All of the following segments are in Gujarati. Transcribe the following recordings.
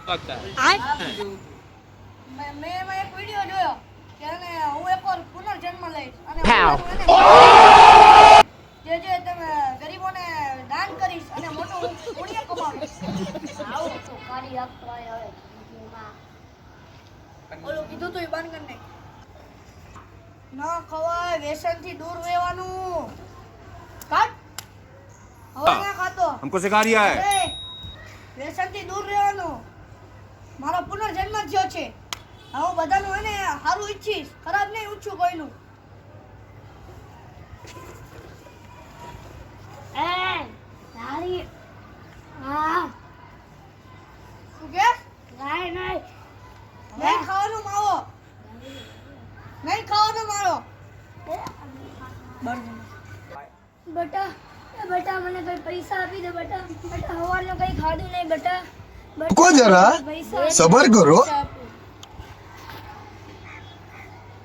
लगता है मैं एक वीडियो જોયો કે અને હું એકવાર પુનર્જન્મ લઈશ અને જે તમે ગરીબોને દાન કરીશ અને મોટું પુણ્ય કમાવીશ. આવું તો કરી આપતો હોય હવે ઓલું કીધું તો એ બંધ કરી નાખ. ન ખવાય, વ્યસનથી દૂર રહેવાનું. કાટ હવે ના ખાતો. हमको सिखा रिया है વ્યસનથી દૂર રહેવાનું. મારો પુનર્જન્મ થયો છે. હું બધાનું એને સારું ઈચ્છીશ, ખરાબ નહીં ઈચ્છું કોઈનું. તારી હા શું કે નહીં ખાવાનું માવો, નહીં ખાવાનું મારો. બેટા મને કઈ પૈસા આપી દે બેટા. હવારનું કઈ ખાધું નહીં બેટા. को जरा सबर करो.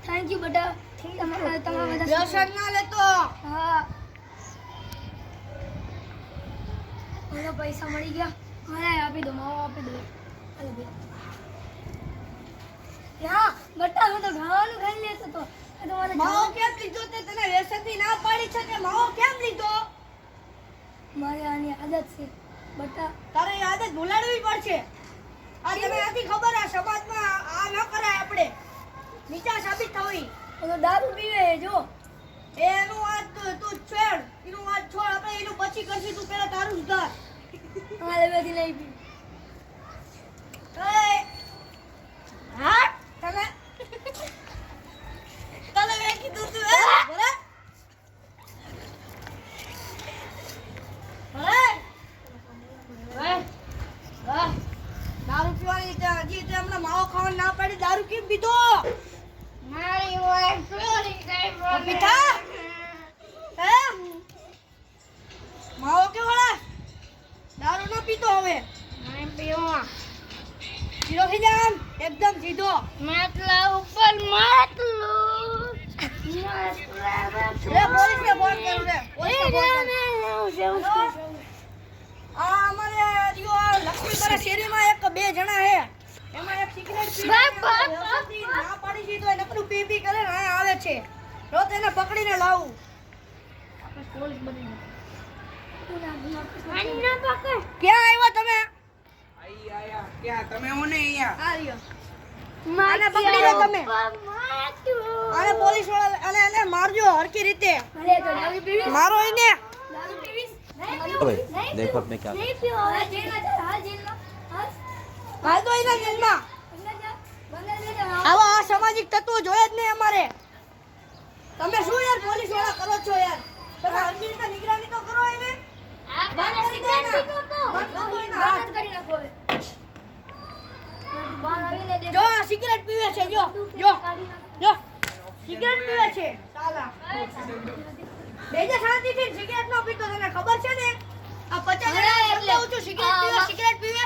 થેન્ક યુ બેટા. તમારા બધા વ્યસન ના લેતો. હા મને પૈસા મળી ગયા. હા આપી દો, માવો આપી દો. હાલો બેટા. હા બેટા હું તો ખાવાનું ખાઈ લેતો તો. માવો કેમ લીધો તે? તને વ્યસનથી ના પાડી છે કે માવો કેમ લીધો? મારી આની આદત છે બેટા. તારે એ આદત ભૂલાડવી પડશે. આ તને આથી ખબર આ સમાજમાં આ ન કરાય. આપણે નીચા સાબિત થવી. તો દારૂ પીવે જો. એનું વાત તું છોડ, એનું વાત છોડ. આપણે એનું પછી કરશું. તું પહેલા તારું સુધાર. મારે બેથી નહીં પી. હા તને તને મેં કીધું તું બરાબર. દારૂ પીવાની હજી તે હમણાં માવો ખાવાની ના પાડી. દારૂ કેમ પીધો? મારી વાઈફ ચોરી કરી પીધા હે? માવો કે વળા દારૂ ન પીતો હવે. મેં પીવા સીધો થઈ જા આમ, એકદમ સીધો. માટલા ઉપર માટલું. લે પોલીસને ફોન કરું રે. પોલીસને ફોન કરું. આ અમારે જો લક્ષ્મીપરા શેરીમાં એક બે જણા હે. એમાં એક સિગરેટ પીને ના પાડી છે તો એ નકરું પી પી કરે ને અહીંયા આવે છે. રોજ એને પકડીને લાવું. આપણે પોલીસ બની ક્યાં આવ્યા તમે? क्या તમે હું ને અહીંયા આ રહ્યો. આને પકડી લો તમે. આને પોલીસ વાળા અને એને મારજો હરકી રીતે. મારો એને. देखो अपने क्या નહીં પીવો હવે જેલમાં જા. હાલ જેલમાં. હાલ તો એના જેલમાં. આવા અસામાજિક તત્વો જોઈએ જ નહીં અમારે. તમે શું યાર પોલીસ વાળા કરો છો યાર? તમે હરકી રીતે નિગરાની તો કરો એને. બંધ કરી નાખો હવે. બહાર આવીને દેખો. જો આ સિગરેટ પીવે છે. જો જો જો સિગરેટ પીવે છે. સાલા બેજે શાંતિથી સિગરેટ નો પીતો. તને ખબર છે ને આ 50 જણા સમજાવું છું. સિગરેટ પીવે, સિગરેટ પીવે.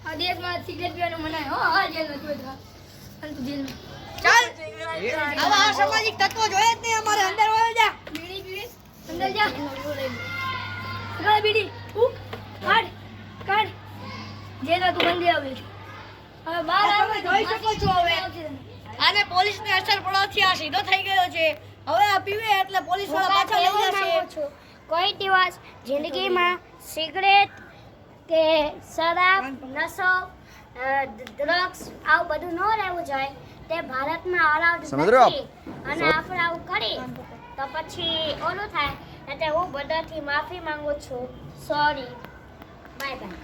આ દેશમાં સિગરેટ પીવાનું મનાય હો. હાલ જેલમાં તું જા. હાલ તું જેલમાં. ચાલ આવા અસામાજિક તત્વો જોઈએ જ નહીં અમારે. અંદર વળ જા. બીડી પીવીશ? અંદર જા. કાઢ બીડી. કાઢ કાઢ. જેલમાં તું બંધી આવે છે. હવે બહાર તમે આવે જોઈ શકો છો હવે. આને પોલીસની અસર પડવાથી આ સીધો થઈ ગયો છે. હવે આ પીવે એટલે પોલીસ વાળા પાછા લઈ જશે. કોઈ દિવસ જિંદગીમાં સિગરેટ કે શરાબ, નશો, ડ્રગ્સ આવું બધું ન રહેવું જોઈએ. તે ભારતમાં અલાઉડ સમજ રહ્યો નથી. અને આપણે આવું કરી તો પછી ઓલું થાય. એટલે હું બધાથી માફી માંગુ છું. સોરી. Bye bye.